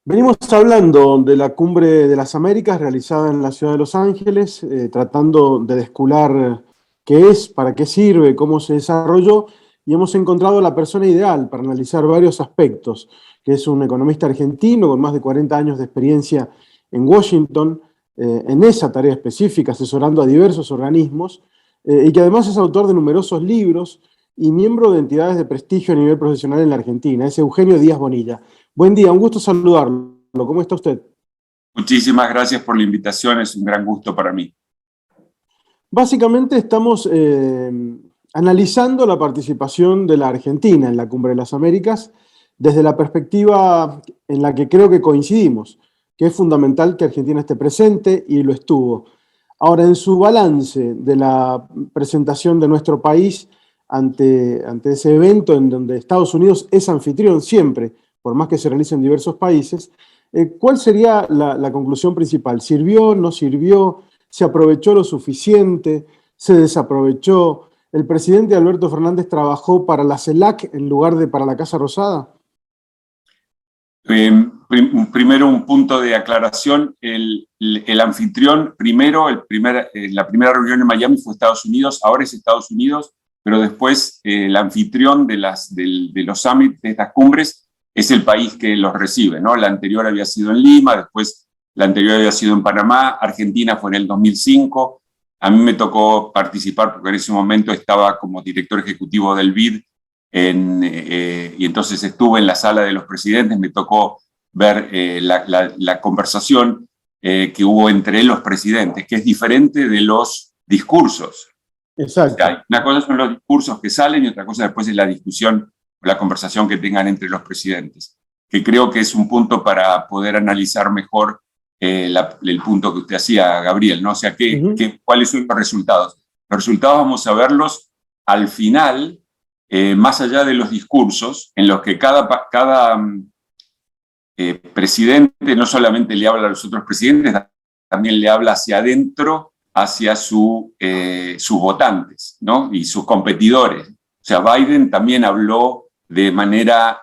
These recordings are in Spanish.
Venimos hablando de la Cumbre de las Américas realizada en la ciudad de Los Ángeles, tratando de descular qué es, para qué sirve, cómo se desarrolló, y hemos encontrado la persona ideal para analizar varios aspectos, que es un economista argentino con más de 40 años de experiencia en Washington, en esa tarea específica, asesorando a diversos organismos, y que además es autor de numerosos libros y miembro de entidades de prestigio a nivel profesional en la Argentina. Es Eugenio Díaz Bonilla. Buen día, un gusto saludarlo. ¿Cómo está usted? Muchísimas gracias por la invitación, es un gran gusto para mí. Básicamente estamos analizando la participación de la Argentina en la Cumbre de las Américas desde la perspectiva en la que creo que coincidimos, que es fundamental que Argentina esté presente y lo estuvo. Ahora, en su balance de la presentación de nuestro país ante ese evento en donde Estados Unidos es anfitrión siempre, por más que se realice en diversos países, ¿cuál sería la conclusión principal? ¿Sirvió? ¿No sirvió? ¿Se aprovechó lo suficiente? ¿Se desaprovechó? ¿El presidente Alberto Fernández trabajó para la CELAC en lugar de para la Casa Rosada? Primero un punto de aclaración, el anfitrión, la primera reunión en Miami fue Estados Unidos, ahora es Estados Unidos, pero después el anfitrión de los summits, de estas cumbres, es el país que los recibe, ¿no? La anterior había sido en Lima, después la anterior había sido en Panamá, Argentina fue en el 2005, a mí me tocó participar porque en ese momento estaba como director ejecutivo del BID, y entonces estuve en la sala de los presidentes, me tocó ver la conversación que hubo entre los presidentes, que es diferente de los discursos. O Exacto. sea, una cosa son los discursos que salen y otra cosa después es la discusión o la conversación que tengan entre los presidentes, que creo que es un punto para poder analizar mejor el punto que usted hacía, Gabriel, ¿no? O sea, ¿cuáles son los resultados? Los resultados vamos a verlos al final, más allá de los discursos, en los que cada presidente no solamente le habla a los otros presidentes, también le habla hacia adentro, hacia sus votantes, ¿no? Y sus competidores. O sea, Biden también habló de manera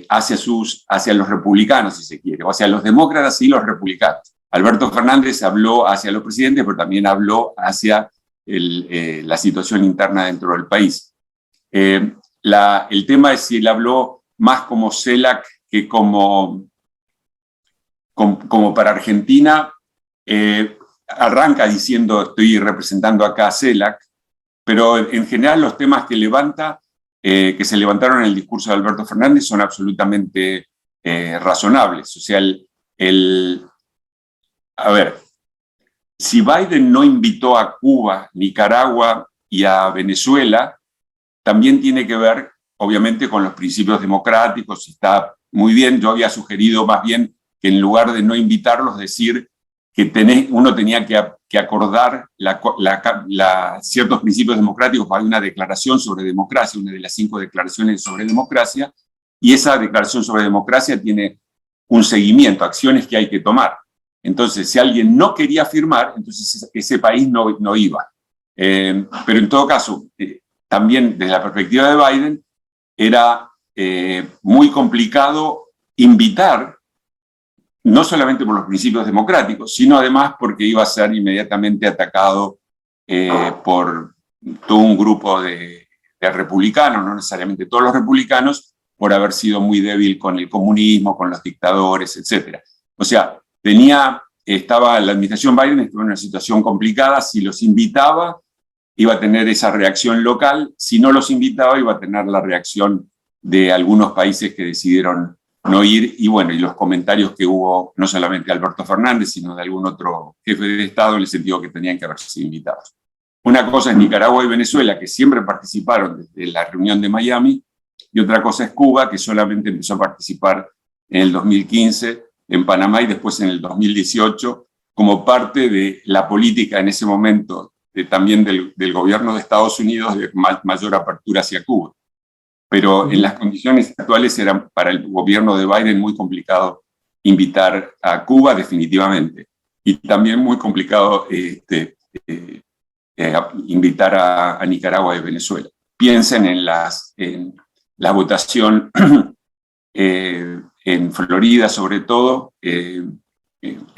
hacia los republicanos, si se quiere, o hacia los demócratas y los republicanos. Alberto Fernández habló hacia los presidentes, pero también habló hacia la situación interna dentro del país. El tema es si él habló más como CELAC que como para Argentina. Arranca diciendo estoy representando acá a CELAC, pero en general los temas que que se levantaron en el discurso de Alberto Fernández son absolutamente razonables. O sea, a ver, si Biden no invitó a Cuba, Nicaragua y a Venezuela, también tiene que ver, obviamente, con los principios democráticos. Está muy bien, yo había sugerido más bien que en lugar de no invitarlos, decir que uno tenía que acordar ciertos principios democráticos. Hay una declaración sobre democracia, una de las 5 declaraciones sobre democracia, y esa declaración sobre democracia tiene un seguimiento, acciones que hay que tomar. Entonces, si alguien no quería firmar, entonces ese país no iba. Pero en todo caso, también desde la perspectiva de Biden, era muy complicado invitar, no solamente por los principios democráticos, sino además porque iba a ser inmediatamente atacado por todo un grupo de republicanos, no necesariamente todos los republicanos, por haber sido muy débil con el comunismo, con los dictadores, etc. O sea, la administración Biden estaba en una situación complicada. Si los invitaba, iba a tener esa reacción local; si no los invitaba, iba a tener la reacción de algunos países que decidieron no ir, y bueno, y los comentarios que hubo, no solamente de Alberto Fernández, sino de algún otro jefe de Estado, en el sentido que tenían que haber sido invitados. Una cosa es Nicaragua y Venezuela, que siempre participaron desde la reunión de Miami, y otra cosa es Cuba, que solamente empezó a participar en el 2015, en Panamá, y después en el 2018, como parte de la política en ese momento, también del gobierno de Estados Unidos, de mayor apertura hacia Cuba. Pero en las condiciones actuales era para el gobierno de Biden muy complicado invitar a Cuba, definitivamente, y también muy complicado invitar a Nicaragua y Venezuela. Piensen en la votación en Florida sobre todo, que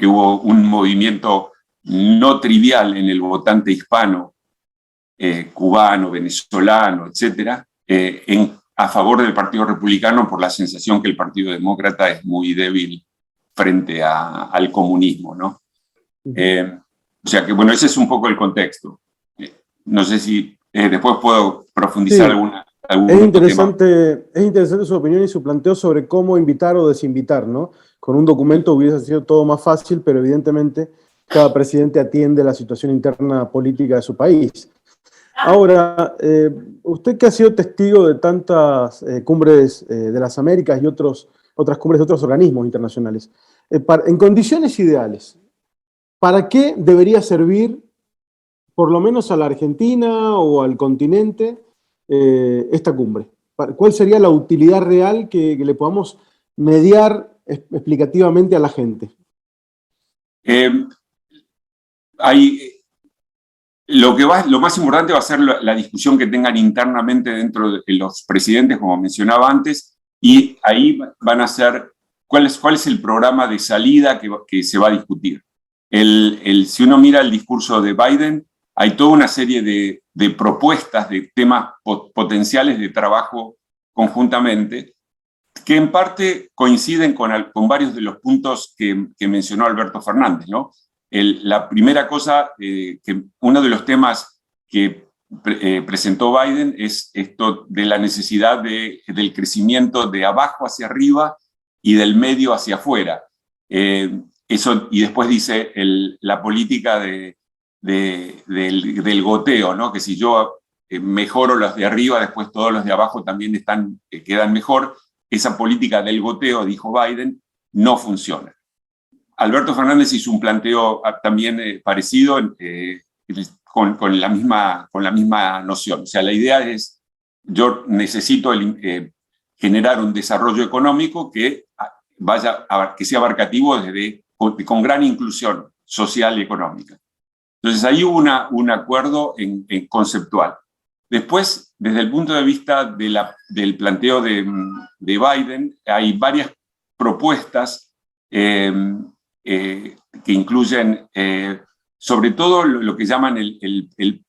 hubo un movimiento no trivial en el votante hispano, cubano, venezolano, etcétera, a favor del Partido Republicano por la sensación que el Partido Demócrata es muy débil frente al comunismo, ¿no? O sea que, bueno, ese es un poco el contexto. No sé si después puedo profundizar algún es otro tema. Es interesante su opinión y su planteo sobre cómo invitar o desinvitar, ¿no? Con un documento hubiese sido todo más fácil, pero evidentemente cada presidente atiende la situación interna política de su país. Ahora, usted que ha sido testigo de tantas cumbres de las Américas y otras cumbres de otros organismos internacionales, en condiciones ideales, ¿para qué debería servir, por lo menos a la Argentina o al continente, esta cumbre? ¿Cuál sería la utilidad real que le podamos mediar explicativamente a la gente? Lo más importante va a ser la discusión que tengan internamente dentro de los presidentes, como mencionaba antes, y ahí van a ser cuál es el programa de salida que se va a discutir. Si uno mira el discurso de Biden, hay toda una serie de propuestas, de temas potenciales de trabajo conjuntamente, que en parte coinciden con varios de los puntos que mencionó Alberto Fernández, ¿no? La primera cosa, que uno de los temas que presentó Biden es esto de la necesidad del crecimiento de abajo hacia arriba y del medio hacia afuera. Eso, y después dice la política del goteo, ¿no? Que si yo mejoro los de arriba, después todos los de abajo también quedan mejor. Esa política del goteo, dijo Biden, no funciona. Alberto Fernández hizo un planteo también parecido con la misma noción. O sea, la idea es, yo necesito generar un desarrollo económico que sea abarcativo con gran inclusión social y económica. Entonces ahí hubo un acuerdo conceptual. Después, desde el punto de vista del planteo de Biden, hay varias propuestas que incluyen sobre todo lo que llaman el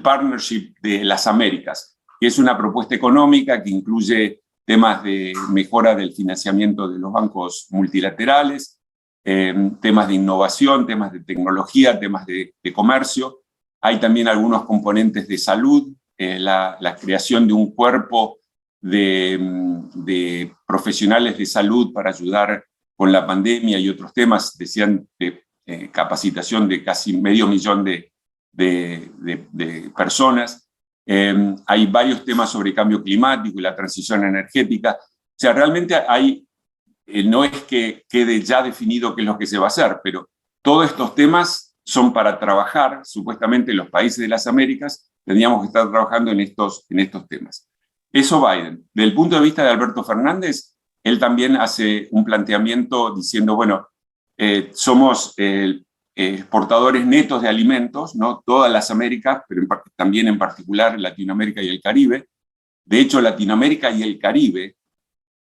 Partnership de las Américas, que es una propuesta económica que incluye temas de mejora del financiamiento de los bancos multilaterales, temas de innovación, temas de tecnología, temas de comercio. Hay también algunos componentes de salud, la creación de un cuerpo de profesionales de salud para ayudar con la pandemia y otros temas, decían de capacitación de casi 500.000 de personas. Hay varios temas sobre cambio climático y la transición energética. O sea, realmente no es que quede ya definido qué es lo que se va a hacer, pero todos estos temas son para trabajar. Supuestamente los países de las Américas tendríamos que estar trabajando en estos temas. Eso Biden. Desde el punto de vista de Alberto Fernández, él también hace un planteamiento diciendo, bueno, somos exportadores netos de alimentos, ¿no? Todas las Américas, pero también en particular Latinoamérica y el Caribe. De hecho, Latinoamérica y el Caribe,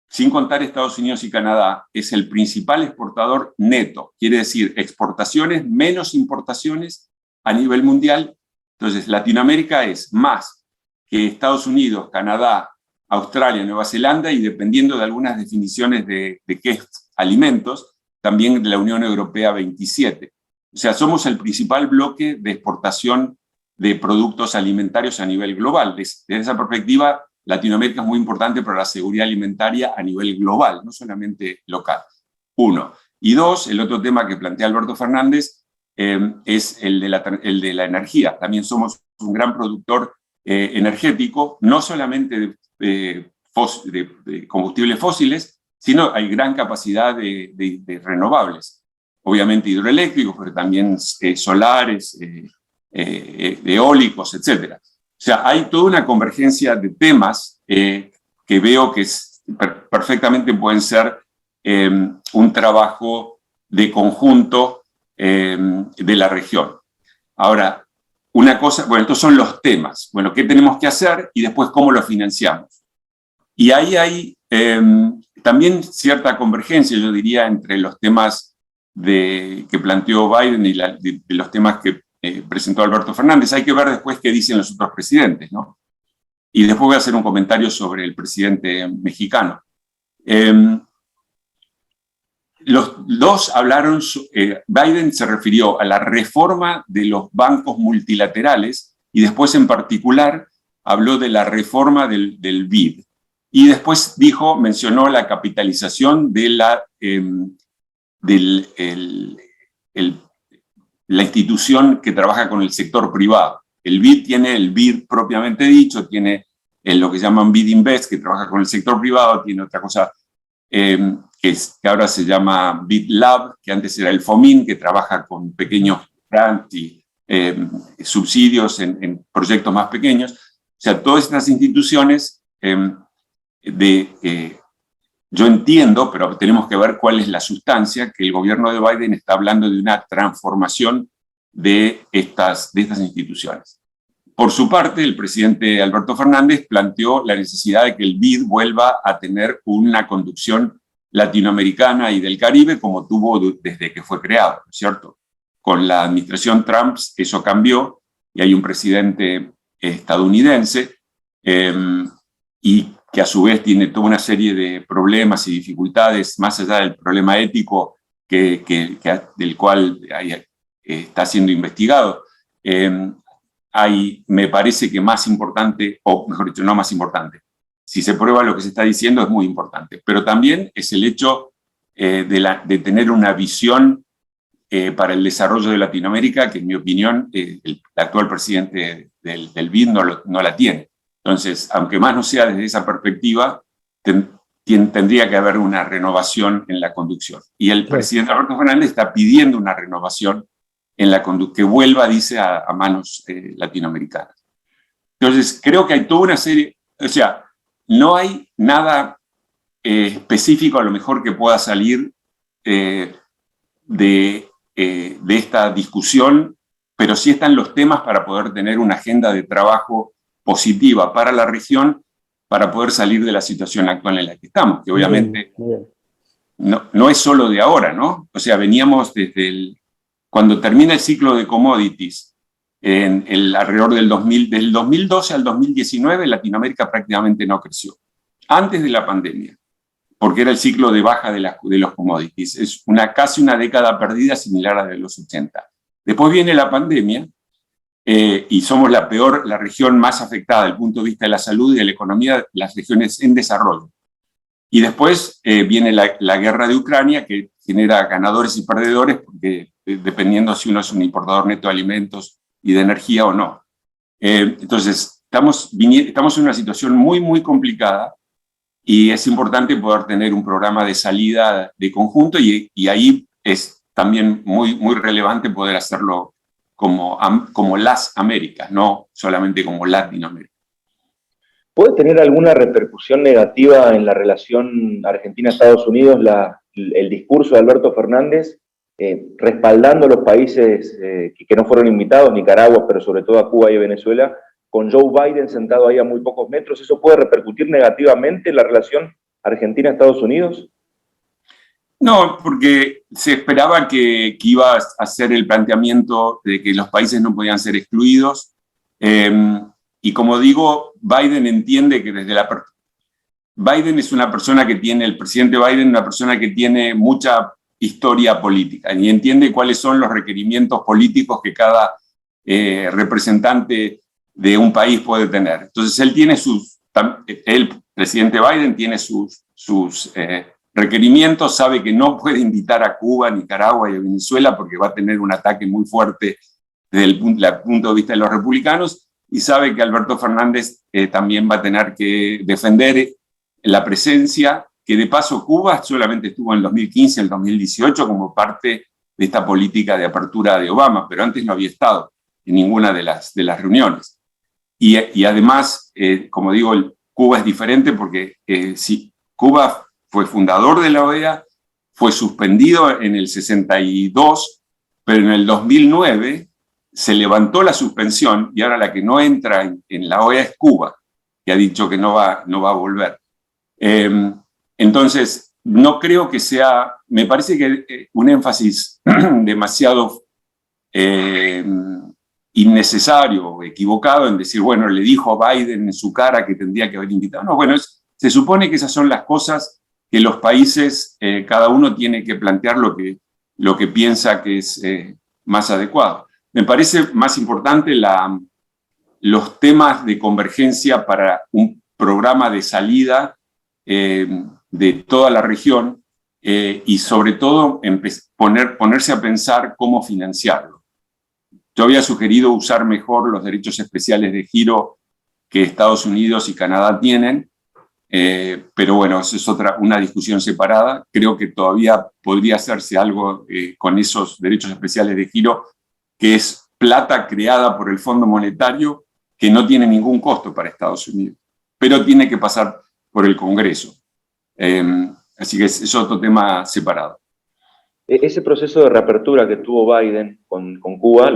sin contar Estados Unidos y Canadá, es el principal exportador neto. Quiere decir, exportaciones menos importaciones a nivel mundial. Entonces, Latinoamérica es más que Estados Unidos, Canadá, Australia, Nueva Zelanda, y dependiendo de algunas definiciones de qué es alimentos, también de la Unión Europea 27. O sea, somos el principal bloque de exportación de productos alimentarios a nivel global. Desde esa perspectiva, Latinoamérica es muy importante para la seguridad alimentaria a nivel global, no solamente local. Uno. Y dos, el otro tema que plantea Alberto Fernández es el de la energía. También somos un gran productor energético, no solamente de combustibles fósiles, sino hay gran capacidad de renovables. Obviamente hidroeléctricos, pero también solares, eólicos, etc. O sea, hay toda una convergencia de temas que veo que perfectamente pueden ser un trabajo de conjunto de la región. Ahora, una cosa, bueno, estos son los temas. Bueno, ¿qué tenemos que hacer? Y después, ¿cómo lo financiamos? Y ahí hay También cierta convergencia, yo diría, entre los temas que planteó Biden y de los temas que presentó Alberto Fernández. Hay que ver después qué dicen los otros presidentes, ¿no? Y después voy a hacer un comentario sobre el presidente mexicano. Los dos hablaron, Biden se refirió a la reforma de los bancos multilaterales y después en particular habló de la reforma del BID. Y después mencionó la capitalización de la institución que trabaja con el sector privado. El BID tiene el BID propiamente dicho, tiene lo que llaman BID Invest, que trabaja con el sector privado, tiene otra cosa que ahora se llama BID Lab, que antes era el FOMIN, que trabaja con pequeños grants y subsidios en proyectos más pequeños. O sea, todas estas instituciones yo entiendo, pero tenemos que ver cuál es la sustancia, que el gobierno de Biden está hablando de una transformación de estas instituciones. Por su parte, el presidente Alberto Fernández planteó la necesidad de que el BID vuelva a tener una conducción latinoamericana y del Caribe como tuvo desde que fue creado, ¿no es cierto? Con la administración Trump eso cambió y hay un presidente estadounidense y que a su vez tiene toda una serie de problemas y dificultades, más allá del problema ético del cual está siendo investigado. Me parece que más importante, o mejor dicho, no más importante, si se prueba lo que se está diciendo es muy importante, pero también es el hecho de tener una visión para el desarrollo de Latinoamérica, que en mi opinión el actual presidente del BID no la tiene. Entonces, aunque más no sea desde esa perspectiva, tendría que haber una renovación en la conducción. Y el presidente Alberto Fernández está pidiendo una renovación en la conducción, que vuelva, dice, a manos latinoamericanas. Entonces, creo que hay toda una serie, o sea, no hay nada específico a lo mejor que pueda salir de esta discusión, pero sí están los temas para poder tener una agenda de trabajo positiva para la región, para poder salir de la situación actual en la que estamos, que obviamente no es solo de ahora, ¿no? O sea, veníamos cuando termina el ciclo de commodities, alrededor del 2012 al 2019, Latinoamérica prácticamente no creció, antes de la pandemia, porque era el ciclo de baja de los commodities. Es casi una década perdida similar a la de los 80. Después viene la pandemia, y somos la región más afectada desde el punto de vista de la salud y de la economía, las regiones en desarrollo. Y después viene la guerra de Ucrania, que genera ganadores y perdedores, porque dependiendo si uno es un importador neto de alimentos y de energía o no. Entonces, estamos en una situación muy, muy complicada y es importante poder tener un programa de salida de conjunto y ahí es también muy, muy relevante poder hacerlo como las Américas, no solamente como Latinoamérica. ¿Puede tener alguna repercusión negativa en la relación Argentina-Estados Unidos el discurso de Alberto Fernández, respaldando a los países que no fueron invitados, Nicaragua, pero sobre todo a Cuba y Venezuela, con Joe Biden sentado ahí a muy pocos metros? ¿Eso puede repercutir negativamente en la relación Argentina-Estados Unidos? No, porque se esperaba que iba a hacer el planteamiento de que los países no podían ser excluidos. Y como digo, Biden entiende que Biden es una persona que tiene, el presidente Biden, una persona que tiene mucha historia política y entiende cuáles son los requerimientos políticos que cada representante de un país puede tener. Entonces, el presidente Biden tiene sus requerimientos, sabe que no puede invitar a Cuba, Nicaragua y a Venezuela porque va a tener un ataque muy fuerte desde el punto de vista de los republicanos, y sabe que Alberto Fernández también va a tener que defender la presencia, que de paso Cuba solamente estuvo en el 2015, el 2018 como parte de esta política de apertura de Obama, pero antes no había estado en ninguna de las reuniones. Y además, como digo, Cuba es diferente porque si Cuba fue fundador de la OEA, fue suspendido en el 62, pero en el 2009 se levantó la suspensión y ahora la que no entra en la OEA es Cuba, que ha dicho que no va a volver. Entonces, no creo que sea, me parece que un énfasis demasiado innecesario o equivocado en decir, bueno, le dijo a Biden en su cara que tendría que haber invitado. No, bueno, se supone que esas son las cosas que los países, cada uno tiene que plantear lo que piensa que es más adecuado. Me parece más importante los temas de convergencia para un programa de salida de toda la región y sobre todo ponerse a pensar cómo financiarlo. Yo había sugerido usar mejor los derechos especiales de giro que Estados Unidos y Canadá tienen, pero bueno, eso es una discusión separada. Creo que todavía podría hacerse algo con esos derechos especiales de giro, que es plata creada por el Fondo Monetario que no tiene ningún costo para Estados Unidos, pero tiene que pasar por el Congreso. Así que es otro tema separado. Ese proceso de reapertura que tuvo Biden con Cuba,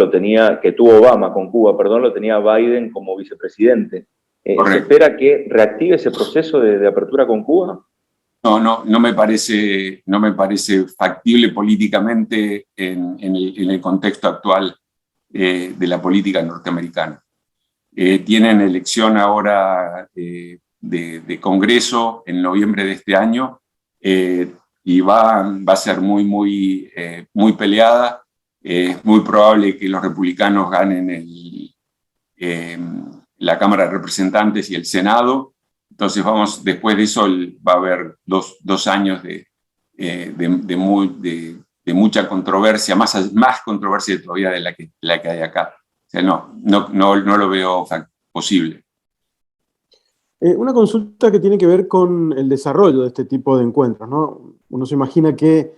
que tuvo Obama con Cuba, perdón, lo tenía Biden como vicepresidente. ¿Se espera que reactive ese proceso de apertura con Cuba? No me parece factible políticamente en el contexto actual de la política norteamericana. Tienen elección ahora de Congreso en noviembre de este año y va a ser muy peleada. Es muy probable que los republicanos ganen la Cámara de Representantes y el Senado. Entonces después de eso va a haber dos años de mucha controversia, más controversia todavía de la que hay acá. O sea, no lo veo posible. Una consulta que tiene que ver con el desarrollo de este tipo de encuentros, ¿no? Uno se imagina que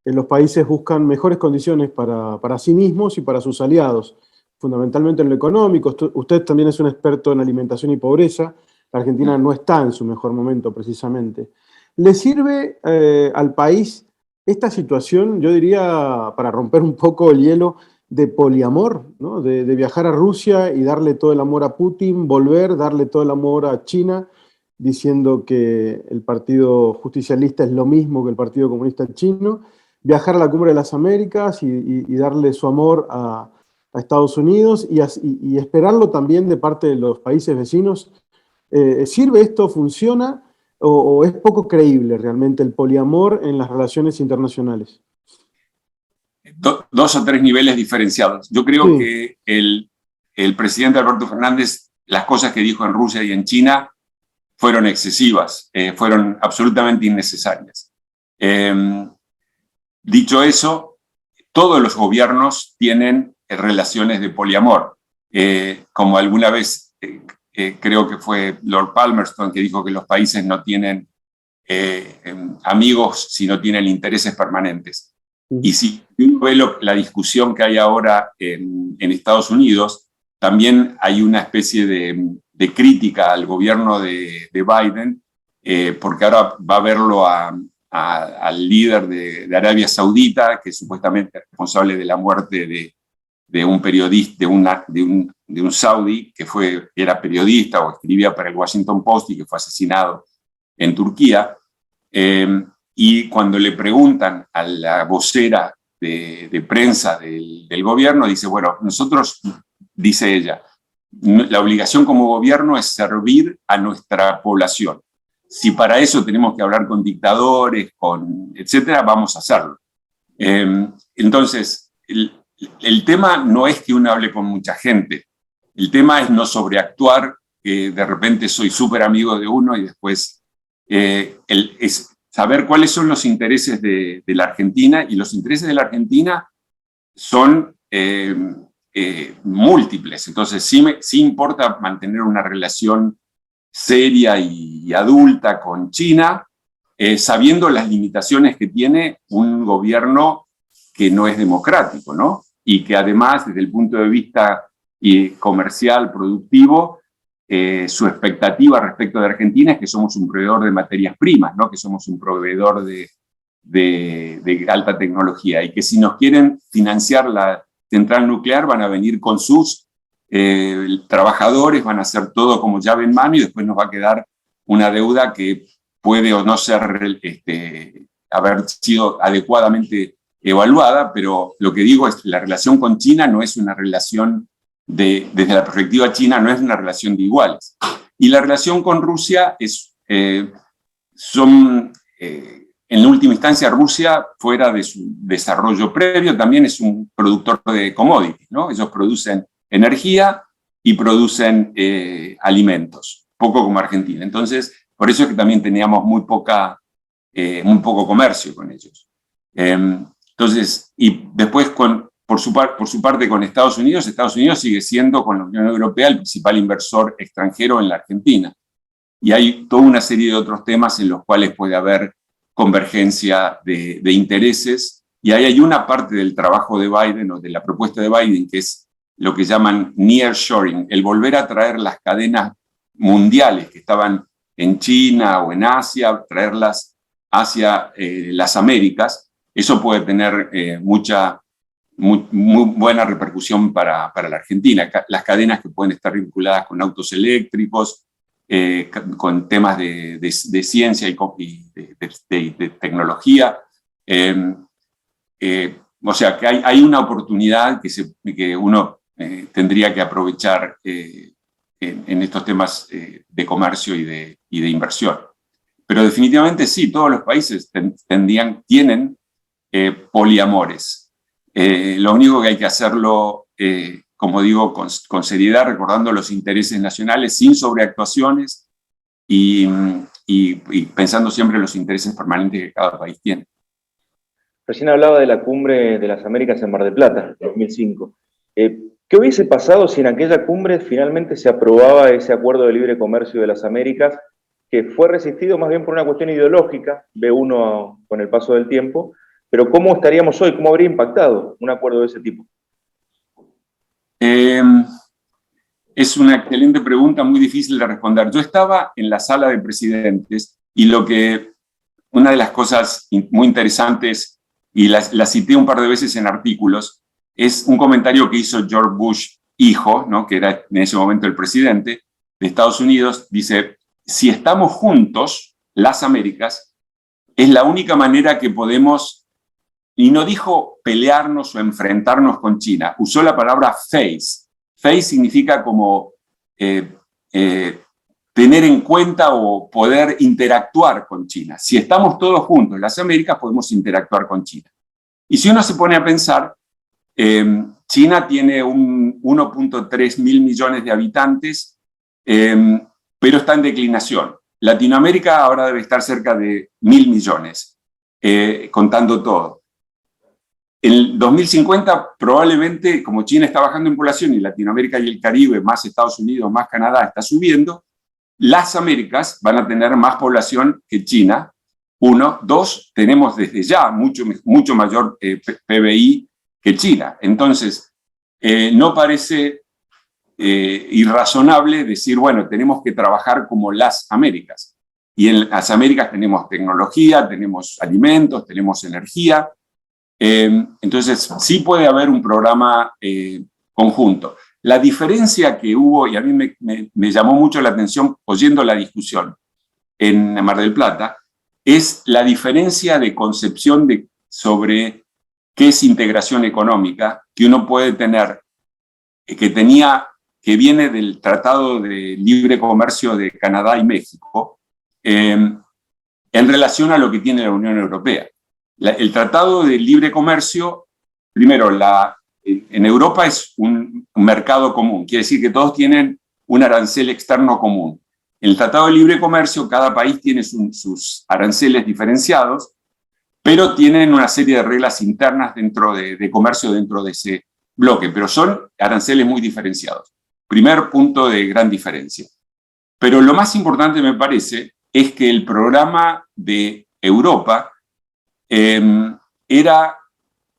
los países buscan mejores condiciones para sí mismos y para sus aliados, fundamentalmente en lo económico. Usted también es un experto en alimentación y pobreza. La Argentina no está en su mejor momento, precisamente. ¿Le sirve al país esta situación, yo diría, para romper un poco el hielo, de poliamor, ¿no? De viajar a Rusia y darle todo el amor a Putin, darle todo el amor a China, diciendo que el Partido Justicialista es lo mismo que el Partido Comunista Chino, viajar a la Cumbre de las Américas y darle su amor a Estados Unidos y esperarlo también de parte de los países vecinos? ¿Sirve esto? ¿Funciona? ¿O es poco creíble realmente el poliamor en las relaciones internacionales? Dos o tres niveles diferenciados. Yo creo que el presidente Alberto Fernández, las cosas que dijo en Rusia y en China fueron excesivas, fueron absolutamente innecesarias. Dicho eso, todos los gobiernos tienen relaciones de poliamor. Como alguna vez creo que fue Lord Palmerston que dijo que los países no tienen amigos si no tienen intereses permanentes. Y si uno ve la discusión que hay ahora en Estados Unidos, también hay una especie de crítica al gobierno de Biden, porque ahora va a verlo al líder de Arabia Saudita, que es supuestamente responsable de la muerte de un periodista, de un saudí que era periodista o escribía para el Washington Post y que fue asesinado en Turquía. Y cuando le preguntan a la vocera de prensa del gobierno, dice, bueno, nosotros, dice ella, la obligación como gobierno es servir a nuestra población. Si para eso tenemos que hablar con dictadores, etcétera, vamos a hacerlo. Entonces, el tema no es que uno hable con mucha gente, el tema es no sobreactuar, que de repente soy súper amigo de uno y después es saber cuáles son los intereses de la Argentina, y los intereses de la Argentina son múltiples. Entonces sí importa mantener una relación seria y adulta con China, sabiendo las limitaciones que tiene un gobierno que no es democrático, ¿no? Y que además, desde el punto de vista comercial, productivo, su expectativa respecto de Argentina es que somos un proveedor de materias primas, ¿no? Que somos un proveedor de alta tecnología, y que si nos quieren financiar la central nuclear van a venir con sus trabajadores, van a hacer todo como llave en mano y después nos va a quedar una deuda que puede o no ser, haber sido adecuadamente evaluada, pero lo que digo es que la relación con China no es una relación desde la perspectiva china, no es una relación de iguales. Y la relación con Rusia es, en última instancia, Rusia, fuera de su desarrollo previo, también es un productor de commodities, ¿no? Ellos producen energía y producen alimentos, poco como Argentina. Entonces, por eso es que también teníamos muy poco comercio con ellos. Entonces, y después, por su parte, con Estados Unidos sigue siendo, con la Unión Europea, el principal inversor extranjero en la Argentina. Y hay toda una serie de otros temas en los cuales puede haber convergencia de intereses. Y ahí hay una parte del trabajo de Biden, o de la propuesta de Biden, que es lo que llaman nearshoring, el volver a traer las cadenas mundiales que estaban en China o en Asia, traerlas hacia las Américas. Eso puede tener muy buena repercusión para la Argentina. Las cadenas que pueden estar vinculadas con autos eléctricos, con temas de ciencia y de tecnología. O sea, que hay una oportunidad que uno tendría que aprovechar en estos temas de comercio y de inversión. Pero definitivamente sí, todos los países tienen poliamores. Lo único que hay que hacerlo, como digo, con seriedad, recordando los intereses nacionales, sin sobreactuaciones y pensando siempre en los intereses permanentes que cada país tiene. Recién hablaba de la Cumbre de las Américas en Mar del Plata, en 2005. ¿Qué hubiese pasado si en aquella cumbre finalmente se aprobaba ese acuerdo de libre comercio de las Américas, que fue resistido más bien por una cuestión ideológica, ve uno con el paso del tiempo, pero cómo estaríamos hoy, cómo habría impactado un acuerdo de ese tipo? Es una excelente pregunta, muy difícil de responder. Yo estaba en la sala de presidentes y una de las cosas muy interesantes, y la cité un par de veces en artículos, es un comentario que hizo George Bush, hijo, ¿no?, que era en ese momento el presidente de Estados Unidos. Dice: si estamos juntos, las Américas, es la única manera que podemos, y no dijo pelearnos o enfrentarnos con China, usó la palabra face. Face significa como tener en cuenta o poder interactuar con China. Si estamos todos juntos, las Américas, podemos interactuar con China. Y si uno se pone a pensar, China tiene 1.3 mil millones de habitantes, pero está en declinación. Latinoamérica ahora debe estar cerca de 1.000 millones, contando todo. En 2050, probablemente, como China está bajando en población y Latinoamérica y el Caribe, más Estados Unidos, más Canadá, está subiendo, las Américas van a tener más población que China. 1. 2, tenemos desde ya mucho mayor PBI que China. Entonces, no parece irrazonable decir, bueno, tenemos que trabajar como las Américas. Y en las Américas tenemos tecnología, tenemos alimentos, tenemos energía. Entonces, sí puede haber un programa conjunto. La diferencia que hubo, y a mí me llamó mucho la atención oyendo la discusión en Mar del Plata, es la diferencia de concepción sobre qué es integración económica que uno puede tener, que viene del Tratado de Libre Comercio de Canadá y México, en relación a lo que tiene la Unión Europea. El Tratado de Libre Comercio, primero, en Europa es un mercado común, quiere decir que todos tienen un arancel externo común. En el Tratado de Libre Comercio, cada país tiene sus aranceles diferenciados, pero tienen una serie de reglas internas de comercio dentro de ese bloque, pero son aranceles muy diferenciados. Primer punto de gran diferencia. Pero lo más importante, me parece, es que el programa de Europa era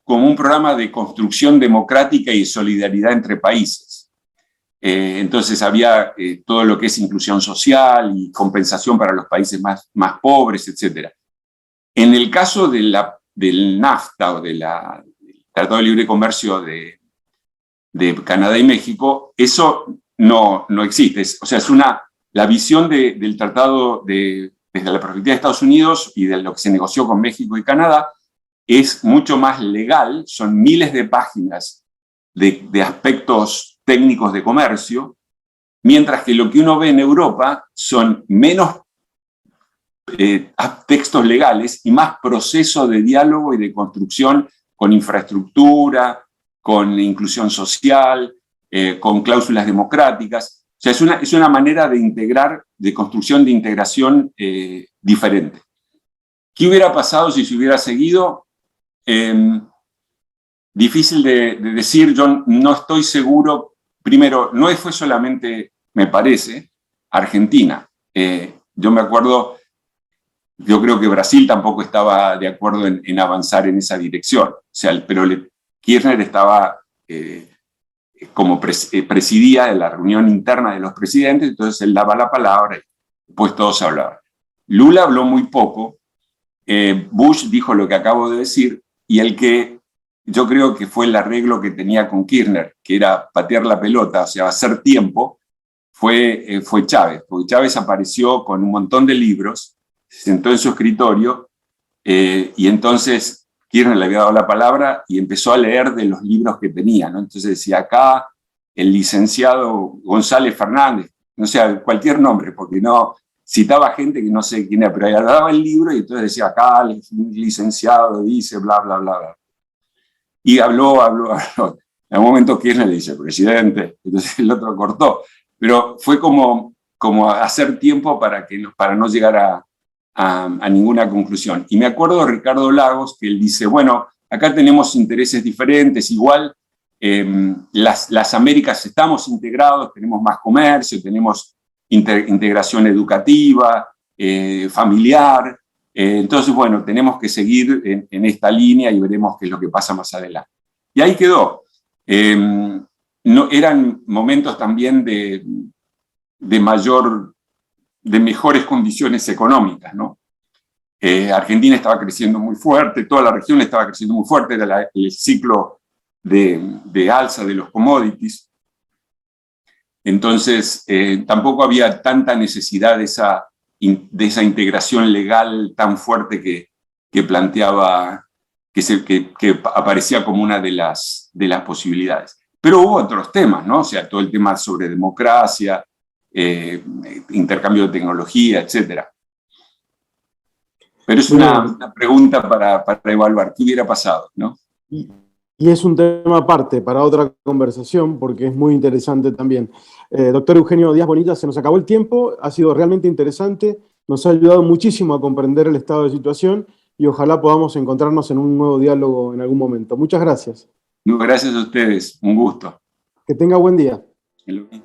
como un programa de construcción democrática y solidaridad entre países. Entonces había todo lo que es inclusión social y compensación para los países más pobres, etc. En el caso del NAFTA o del Tratado de Libre Comercio de Canadá y México, eso no existe. O sea, es la visión del Tratado de desde la perspectiva de Estados Unidos y de lo que se negoció con México y Canadá, es mucho más legal, son miles de páginas de aspectos técnicos de comercio, mientras que lo que uno ve en Europa son menos textos legales y más proceso de diálogo y de construcción con infraestructura, con inclusión social, con cláusulas democráticas. O sea, es una manera de integrar, de construcción de integración diferente. ¿Qué hubiera pasado si se hubiera seguido? Difícil de decir, yo no estoy seguro. Primero, no fue solamente, me parece, Argentina. Yo me acuerdo, yo creo que Brasil tampoco estaba de acuerdo en avanzar en esa dirección. O sea, pero Kirchner estaba como presidía de la reunión interna de los presidentes, entonces él daba la palabra y después todos hablaban. Lula habló muy poco, Bush dijo lo que acabo de decir, y el que yo creo que fue el arreglo que tenía con Kirchner, que era patear la pelota, o sea, hacer tiempo, fue Chávez, porque Chávez apareció con un montón de libros, se sentó en su escritorio, y entonces Kirchner le había dado la palabra y empezó a leer de los libros que tenía, ¿no? Entonces decía, acá el licenciado González Fernández, no sé, cualquier nombre, porque no citaba gente que no sé quién era, pero agarraba el libro y entonces decía, acá el licenciado dice bla, bla, bla, bla. Y habló. En un momento Kirchner le dice, presidente, entonces el otro cortó. Pero fue como hacer tiempo para no llegar a ninguna conclusión. Y me acuerdo de Ricardo Lagos, que él dice, bueno, acá tenemos intereses diferentes, igual las Américas estamos integrados, tenemos más comercio, tenemos integración educativa, familiar, entonces, bueno, tenemos que seguir en esta línea y veremos qué es lo que pasa más adelante. Y ahí quedó. No, eran momentos también de mejores condiciones económicas, ¿no? Argentina estaba creciendo muy fuerte, toda la región estaba creciendo muy fuerte, era el ciclo de alza de los commodities. Entonces, tampoco había tanta necesidad de esa integración legal tan fuerte que planteaba, que aparecía como una de las posibilidades. Pero hubo otros temas, ¿no? O sea, todo el tema sobre democracia, intercambio de tecnología, etc. Pero es una pregunta para evaluar qué hubiera pasado, ¿no? Y es un tema aparte para otra conversación, porque es muy interesante también. Doctor Eugenio Díaz Bonilla, se nos acabó el tiempo, ha sido realmente interesante, nos ha ayudado muchísimo a comprender el estado de situación y ojalá podamos encontrarnos en un nuevo diálogo en algún momento. Muchas gracias. No, gracias a ustedes, un gusto. Que tenga buen día. Es lo mismo.